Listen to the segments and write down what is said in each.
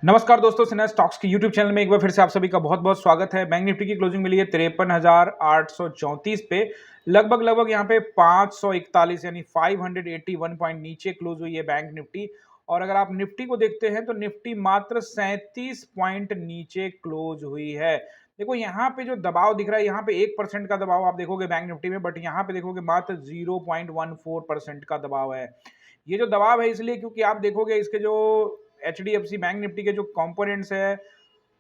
नमस्कार दोस्तों, सिन्हा स्टॉक्स के यूट्यूब चैनल में एक बार फिर से आप सभी का बहुत बहुत स्वागत है। बैंक निफ्टी की क्लोजिंग मिली है 53,834 पे। लगभग यहाँ पे 541 यानी 581 पॉइंट नीचे क्लोज हुई है बैंक निफ्टी। और अगर आप निफ्टी को देखते हैं तो निफ्टी मात्र 37 पॉइंट नीचे क्लोज हुई है। देखो यहाँ पे जो दबाव दिख रहा है, यहाँ पे 1% का दबाव आप देखोगे बैंक निफ्टी में, बट यहाँ पे देखोगे मात्र 0.14% का दबाव है। ये जो दबाव है इसलिए क्योंकि आप देखोगे इसके जो एचडीएफसी बैंक निफ्टी के जो कंपोनेंट्स है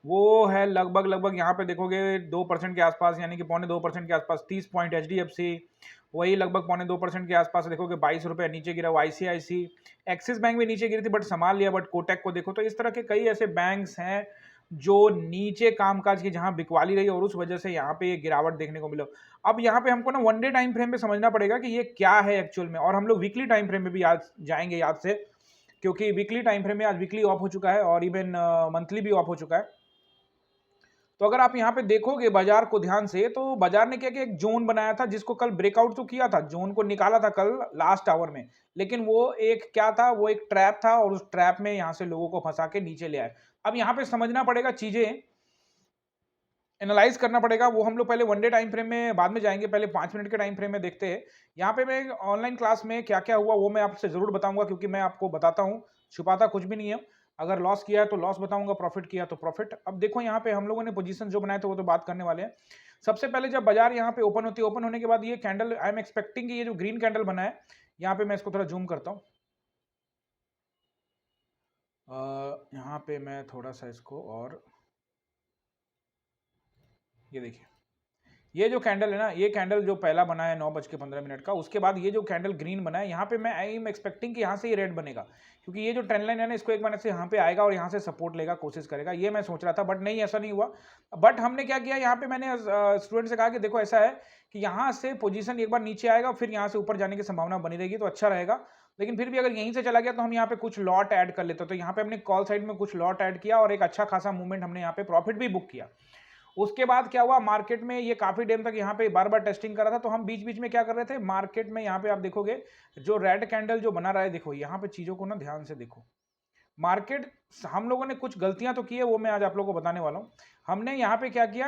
वो है लगभग यहाँ पे देखोगे 2% के आसपास, यानी कि 2.25% के आसपास 30 पॉइंट एचडीएफसी। वही लगभग 2.25% के आसपास देखोगे 22 रुपए नीचे गिरा वो आईसीआईसी। एक्सिस बैंक भी नीचे गिरी थी बट संभाल लिया। बट कोटक को देखो तो इस तरह के कई ऐसे बैंक्स हैं जो नीचे कामकाज की जहां बिकवाली रही और उस वजह से यहाँ पे ये गिरावट देखने को मिला। अब यहाँ पे हमको ना वन डे टाइम फ्रेम में समझना पड़ेगा कि ये क्या है एक्चुअल में, और हम लोग वीकली टाइम फ्रेम में भी आज जाएंगे याद से, क्योंकि वीकली टाइम फ्रेम में आज वीकली ऑफ हो चुका है और इवन मंथली भी ऑफ हो चुका है। तो अगर आप यहाँ पे देखोगे बाजार को ध्यान से, तो बाजार ने क्या किया, एक जोन बनाया था जिसको कल ब्रेकआउट तो किया था, जोन को निकाला था कल लास्ट आवर में, लेकिन वो एक क्या था, वो एक ट्रैप था और उस ट्रैप में यहाँ से लोगों को फंसा के नीचे ले आए। अब यहाँ पे समझना पड़ेगा, चीजें एनालाइज करना पड़ेगा, वो हम लोग पहले वन डे टाइम फ्रेम में बाद में जाएंगे, पहले 5 मिनट के टाइम फ्रेम में देखते हैं। यहाँ पे मैं ऑनलाइन क्लास में क्या क्या हुआ वो मैं आपसे जरूर बताऊंगा, क्योंकि मैं आपको बताता हूँ, छुपाता कुछ भी नहीं है। अगर लॉस किया है तो लॉस बताऊंगा, प्रॉफिट किया तो प्रॉफिट। अब देखो यहाँ पे हम लोगों ने पोजीशन जो बनाए थे वो तो बात करने वाले हैं। सबसे पहले जब बाजार यहाँ पे ओपन होती है, ओपन होने के बाद ये कैंडल आई एम एक्सपेक्टिंग ये जो ग्रीन कैंडल बना है, यहाँ पे मैं इसको थोड़ा जूम करता हूँ। यहाँ पे मैं थोड़ा सा इसको, और ये देखिए ये जो कैंडल है ना, ये कैंडल जो पहला बना है 9:15 का, उसके बाद ये जो कैंडल ग्रीन बना है, यहाँ पे मैं आई एम एक्सपेक्टिंग कि यहाँ से ये रेड बनेगा, क्योंकि ये जो ट्रेंड लाइन है ना, इसको एक बार से यहाँ पे आएगा और यहाँ से सपोर्ट लेगा, कोशिश करेगा, ये मैं सोच रहा था, बट नहीं, ऐसा नहीं हुआ। बट हमने क्या किया, यहाँ पे मैंने स्टूडेंट से कहा कि देखो ऐसा है कि यहाँ से पोजीशन एक बार नीचे आएगा, फिर यहाँ से ऊपर जाने की संभावना बनी रहेगी तो अच्छा रहेगा। लेकिन फिर भी अगर यहीं से चला गया तो हम यहाँ पे कुछ लॉट ऐड कर लेते, तो यहाँ पे हमने कॉल साइड में कुछ लॉट ऐड किया और एक अच्छा खासा मूवमेंट हमने यहाँ पे प्रॉफिट भी बुक किया। उसके बाद क्या हुआ, मार्केट में ये काफी टाइम तक यहाँ पे बार बार टेस्टिंग कर रहा था, तो हम बीच बीच में क्या कर रहे थे मार्केट में, यहाँ पे आप देखोगे जो रेड कैंडल जो बना रहा है, देखो यहाँ पे चीजों को ना ध्यान से देखो। मार्केट, हम लोगों ने कुछ गलतियां तो की है, वो मैं आज आप लोगों को बताने वाला हूं। हमने यहाँ पे क्या किया,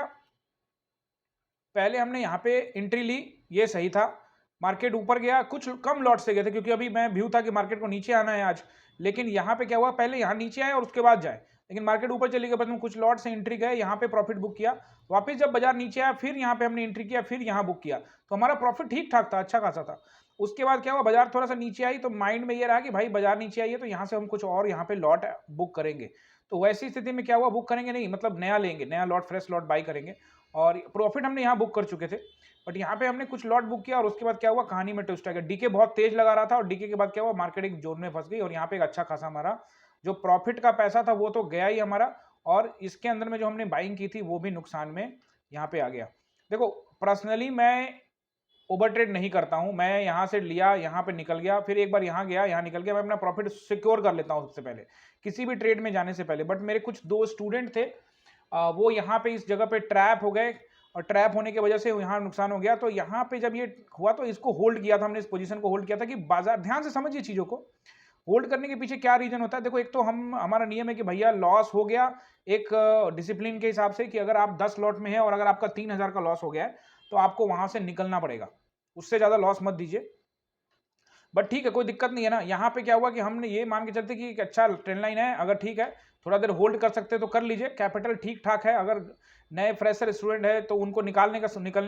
पहले हमने यहाँ पे एंट्री ली, ये सही था। मार्केट ऊपर गया, कुछ कम लॉट से गए थे क्योंकि अभी मैं व्यू था कि मार्केट को नीचे आना है आज। लेकिन यहाँ पे क्या हुआ, पहले यहाँ नीचे आए और उसके बाद जाए, लेकिन मार्केट ऊपर चली गई, बाद में कुछ लॉट से एंट्री गए, यहाँ पे प्रॉफिट बुक किया। वापस जब बाजार नीचे आया, फिर यहाँ पे हमने एंट्री किया, फिर यहाँ बुक किया, तो हमारा प्रॉफिट ठीक ठाक था, अच्छा खासा था। उसके बाद क्या हुआ, बाजार थोड़ा सा नीचे आई, तो माइंड में ये रहा कि भाई बाजार नीचे आई है तो यहाँ से हम कुछ और यहाँ पे लॉट बुक करेंगे। तो वैसी स्थिति में क्या हुआ, बुक करेंगे नहीं, मतलब नया लेंगे, नया लॉट, फ्रेश लॉट बाई करेंगे। और प्रॉफिट हमने यहाँ बुक कर चुके थे, बट यहाँ पे हमने कुछ लॉट बुक किया और उसके बाद क्या हुआ, कहानी में ट्विस्ट आ गया। डीके बहुत तेज लगा रहा था और डीके के बाद क्या हुआ, मार्केट एक जोन में फंस गई और यहाँ पे एक अच्छा खासा हमारा जो प्रॉफिट का पैसा था वो तो गया ही हमारा, और इसके अंदर में जो हमने बाइंग की थी वो भी नुकसान में यहाँ पे आ गया। देखो पर्सनली मैं ओवर ट्रेड नहीं करता हूं, मैं यहाँ से लिया, यहाँ पे निकल गया, फिर एक बार यहाँ गया, यहाँ निकल गया, मैं अपना प्रॉफिट सिक्योर कर लेता हूँ सबसे पहले, किसी भी ट्रेड में जाने से पहले। बट मेरे कुछ दो स्टूडेंट थे, वो यहाँ पे इस जगह पे ट्रैप हो गए, और ट्रैप होने की वजह से यहाँ नुकसान हो गया। तो यहाँ पे जब ये हुआ तो इसको होल्ड किया था हमने, इस पोजीशन को होल्ड किया था कि बाजार, ध्यान से समझिए चीजों को, होल्ड करने के पीछे क्या रीजन होता है। देखो एक तो हम, हमारा नियम है कि भैया लॉस हो गया एक डिसिप्लिन के हिसाब से, कि अगर आप 10 लॉट में है और अगर आपका 3,000 का लॉस हो गया है तो आपको वहां से निकलना पड़ेगा, उससे ज्यादा लॉस मत दीजिए। बट ठीक है, कोई दिक्कत नहीं है ना। यहाँ पे क्या हुआ कि हमने ये मान के चलते कि एक अच्छा ट्रेंड लाइन है, अगर ठीक है थोड़ा देर होल्ड कर सकते तो कर लीजिए, कैपिटल ठीक ठाक है। अगर नए फ्रेशर स्टूडेंट है तो उनको निकलने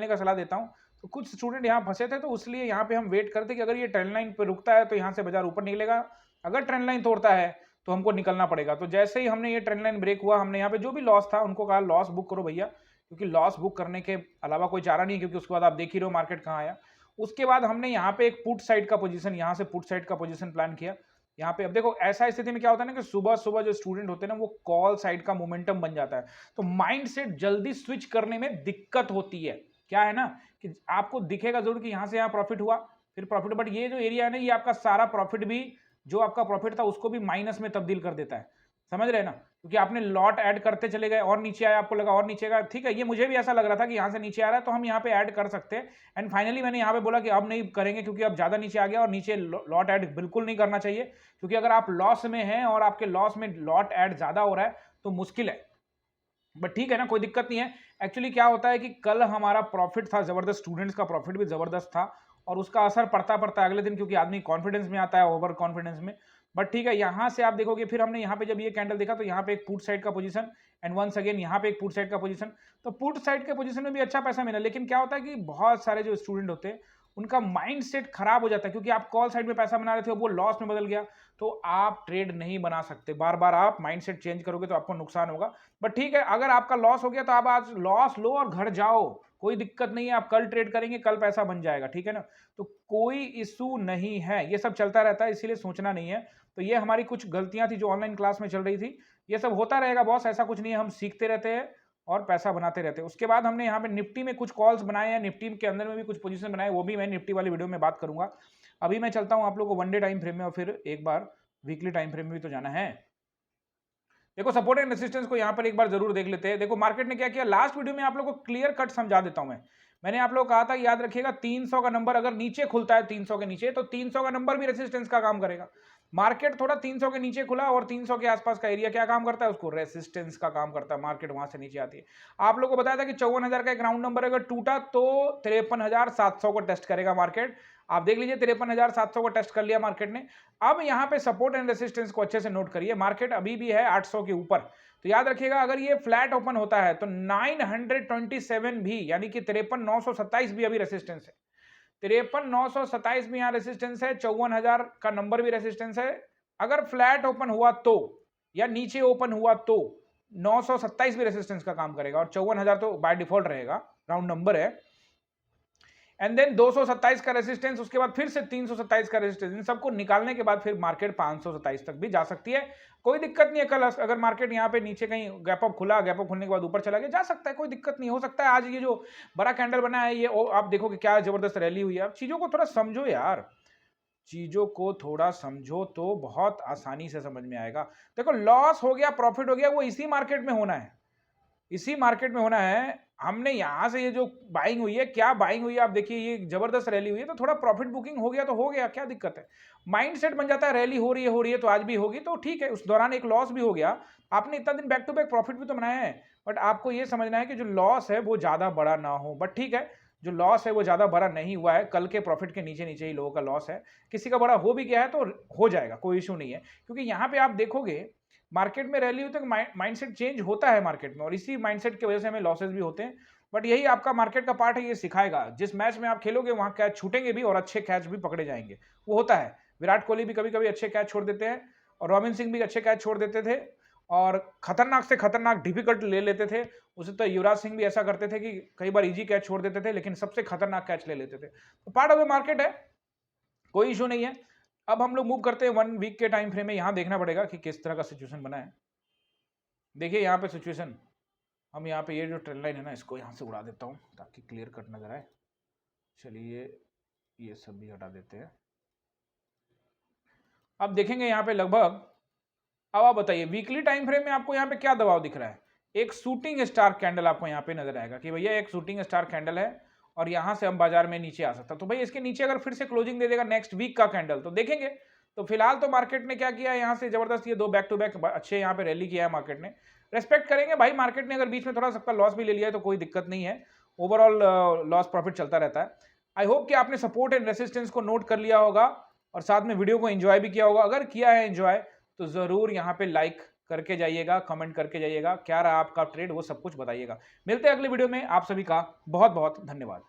का सलाह देता हूँ। तो कुछ स्टूडेंट यहाँ फंसे थे, तो इसलिए यहाँ पे हम वेट करते कि अगर ये ट्रेंड लाइन पे रुकता है तो यहाँ से बाजार ऊपर निकलेगा, अगर ट्रेंड लाइन तोड़ता है तो हमको निकलना पड़ेगा। तो जैसे ही हमने ये ट्रेंड लाइन ब्रेक हुआ, हमने यहाँ पे जो भी लॉस था उनको कहा लॉस बुक करो भैया, क्योंकि लॉस बुक करने के अलावा कोई चारा नहीं है, क्योंकि उसके बाद आप देख ही रहे हो मार्केट कहाँ आया। उसके बाद हमने यहाँ पे एक पुट साइड का पोजीशन, यहाँ से पुट साइड का पोजीशन प्लान किया। यहाँ पे अब देखो ऐसा स्थिति में क्या होता है ना कि सुबह सुबह जो स्टूडेंट होते हैं ना, वो कॉल साइड का मोमेंटम बन जाता है, तो माइंड सेट जल्दी स्विच करने में दिक्कत होती है। क्या है ना कि आपको दिखेगा जरूर कि यहाँ से यहाँ प्रॉफिट हुआ, फिर प्रॉफिट, बट ये जो एरिया है ना, ये आपका सारा प्रॉफिट भी, जो आपका प्रॉफिट था उसको भी माइनस में तब्दील कर देता है, समझ रहे हैं ना। क्योंकि आपने लॉट ऐड करते चले गए और नीचे आया, आपको लगा और नीचे आएगा, ठीक है, ये मुझे भी ऐसा लग रहा था कि यहाँ से नीचे आ रहा है तो हम यहाँ पे ऐड कर सकते हैं। एंड फाइनली मैंने यहाँ पे बोला कि अब नहीं करेंगे क्योंकि अब ज़्यादा नीचे आ गया और नीचे लॉट ऐड बिल्कुल नहीं करना चाहिए, क्योंकि अगर आप लॉस में हैं और आपके लॉस में लॉट ऐड ज़्यादा हो रहा है तो मुश्किल है। बट ठीक है ना, कोई दिक्कत नहीं है। एक्चुअली क्या होता है कि कल हमारा प्रॉफिट था जबरदस्त, स्टूडेंट्स का प्रॉफिट भी जबरदस्त था और उसका असर पड़ता पड़ता है अगले दिन, क्योंकि आदमी कॉन्फिडेंस में आता है, ओवर कॉन्फिडेंस में। बट ठीक है, यहाँ से आप देखोगे फिर हमने यहाँ पे जब ये कैंडल देखा तो यहाँ पे एक पुट साइड का पोजीशन एंड वंस अगेन यहाँ पे एक पुट साइड का पोजीशन, तो पुट साइड के पोजीशन में भी अच्छा पैसा मिला। लेकिन क्या होता है कि बहुत सारे जो स्टूडेंट होते हैं उनका माइंड सेट खराब हो जाता है, क्योंकि आप कॉल साइड में पैसा बना रहे थे वो लॉस में बदल गया, तो आप ट्रेड नहीं बना सकते। बार बार आप माइंड सेट चेंज करोगे तो आपको नुकसान होगा। बट ठीक है, अगर आपका लॉस हो गया तो आप आज लॉस लो और घर जाओ, कोई दिक्कत नहीं है, आप कल ट्रेड करेंगे, कल पैसा बन जाएगा, ठीक है ना। तो कोई इशू नहीं है, ये सब चलता रहता है, इसीलिए सोचना नहीं है। तो ये हमारी कुछ गलतियां थी जो ऑनलाइन क्लास में चल रही थी, ये सब होता रहेगा बॉस, ऐसा कुछ नहीं है, हम सीखते रहते हैं और पैसा बनाते रहते हैं। उसके बाद हमने यहाँ पे निफ्टी में कुछ कॉल्स बनाए हैं, निफ्टी के अंदर में भी कुछ पोजीशन बनाए, वो भी मैं निफ्टी वाली वीडियो में बात करूंगा। अभी मैं चलता हूँ आप लोगों को वन डे टाइम फ्रेम में और फिर एक बार वीकली टाइम फ्रेम में भी तो जाना है। देखो सपोर्ट एंड रेजिस्टेंस को यहाँ पर एक बार जरूर देख लेते हैं। देखो मार्केट ने क्या किया, लास्ट वीडियो में आप लोगों को क्लियर कट समझा देता हूं मैंने आप लोगों को कहा था, याद रखिएगा 300 का नंबर अगर नीचे खुलता है 300 के नीचे, तो 300 का नंबर भी रेजिस्टेंस का काम करेगा। मार्केट थोड़ा 300 के नीचे खुला और 300 के आसपास का एरिया क्या काम करता है, उसको रेसिस्टेंस का काम करता है, मार्केट वहां से नीचे आती है। आप लोगों को बताया था कि 54,000 का एक राउंड नंबर अगर टूटा तो 53,700 को टेस्ट करेगा मार्केट। आप देख लीजिए 53,700 को टेस्ट कर लिया मार्केट ने। अब यहाँ पे सपोर्ट एंड रेसिस्टेंस को अच्छे से नोट करिए, मार्केट अभी भी है 800 के ऊपर, तो याद रखिएगा अगर ये फ्लैट ओपन होता है तो 927 भी, यानी कि 53,927 भी अभी रेसिस्टेंस है, 53,927 भी यहाँ रेसिस्टेंस है, 54,000 का नंबर भी रेसिस्टेंस है। अगर फ्लैट ओपन हुआ तो या नीचे ओपन हुआ तो 927 भी रेसिस्टेंस का काम करेगा और 54,000 तो बाय डिफॉल्ट रहेगा, राउंड नंबर है। एंड देन 227 का रेसिस्टेंस, उसके बाद फिर से 327 का रेसिस्टेंस, इन सबको निकालने के बाद फिर मार्केट 527 तक भी जा सकती है, कोई दिक्कत नहीं है। कल अगर मार्केट यहाँ पे नीचे कहीं गैप अप खुला, गैप अप खुलने के बाद ऊपर चला गया, जा सकता है, कोई दिक्कत नहीं, हो सकता है आज ये जो बड़ा कैंडल बना है ये आप देखोगे क्या जबरदस्त रैली हुई है। आप चीजों को थोड़ा समझो यार, चीजों को थोड़ा समझो तो बहुत आसानी से समझ में आएगा। देखो लॉस हो गया प्रॉफिट हो गया वो इसी मार्केट में होना है, इसी मार्केट में होना है। हमने यहां से ये जो बाइंग हुई है, क्या बाइंग हुई है आप देखिए, ये जबरदस्त रैली हुई है, तो थोड़ा प्रॉफिट बुकिंग हो गया तो हो गया, क्या दिक्कत है। माइंडसेट बन जाता है, रैली हो रही है तो आज भी होगी, तो ठीक है, उस दौरान एक लॉस भी हो गया, आपने इतना दिन बैक टू बैक प्रॉफिट भी तो बनाया है। बट आपको ये समझना है कि जो लॉस है वो ज्यादा बड़ा ना हो। बट ठीक है, जो लॉस है वो ज्यादा बड़ा नहीं हुआ है, कल के प्रॉफिट के नीचे नीचे ही लोगों का लॉस है, किसी का बड़ा हो भी गया है तो हो जाएगा, कोई इशू नहीं है। क्योंकि यहाँ पे आप देखोगे मार्केट में रैली होती है, माइंडसेट चेंज होता है मार्केट में, और इसी माइंडसेट की वजह से हमें लॉसेस भी होते हैं। बट यही आपका मार्केट का पार्ट है, ये सिखाएगा, जिस मैच में आप खेलोगे वहां कैच छूटेंगे भी और अच्छे कैच भी पकड़े जाएंगे, वो होता है। विराट कोहली भी कभी कभी अच्छे कैच छोड़ देते हैं और रॉबिन सिंह भी अच्छे कैच छोड़ देते थे और खतरनाक से खतरनाक डिफिकल्ट ले लेते थे। उसे तो युवराज सिंह भी ऐसा करते थे कि कई बार इजी कैच छोड़ देते थे लेकिन सबसे खतरनाक कैच ले लेते थे। तो पार्ट ऑफ द मार्केट है, कोई इशू नहीं है। अब हम लोग मूव करते हैं 1 वीक के टाइम फ्रेम में, यहां देखना पड़ेगा कि किस तरह का सिचुएशन बना है। देखिए यहाँ पे सिचुएशन, हम यहाँ पे ये जो ट्रेंड लाइन है ना, इसको यहाँ से उड़ा देता हूँ ताकि क्लियर कट नजर आए। चलिए ये सब भी हटा देते हैं। अब देखेंगे यहाँ पे लगभग, अब आप बताइए वीकली टाइम फ्रेम में आपको यहाँ पे क्या दबाव दिख रहा है। एक शूटिंग स्टार कैंडल आपको यहाँ पे नजर आएगा कि भैया एक शूटिंग स्टार कैंडल है और यहाँ से हम बाजार में नीचे आ सकता, तो भाई इसके नीचे अगर फिर से क्लोजिंग दे देगा नेक्स्ट वीक का कैंडल तो देखेंगे। तो फिलहाल तो मार्केट ने क्या किया, यहाँ से जबरदस्त ये 2 बैक टू बैक अच्छे यहाँ पे रैली किया है, मार्केट ने रेस्पेक्ट करेंगे भाई। मार्केट ने अगर बीच में थोड़ा सबका लॉस भी ले लिया है तो कोई दिक्कत नहीं है, ओवरऑल लॉस प्रॉफिट चलता रहता है। आई होप कि आपने सपोर्ट एंड रेसिस्टेंस को नोट कर लिया होगा और साथ में वीडियो को एंजॉय भी किया होगा। अगर किया है एंजॉय तो जरूर यहाँ पे लाइक करके जाइएगा, कमेंट करके जाइएगा, क्या रहा आपका ट्रेड वो सब कुछ बताइएगा। मिलते हैं अगले वीडियो में, आप सभी का बहुत बहुत धन्यवाद।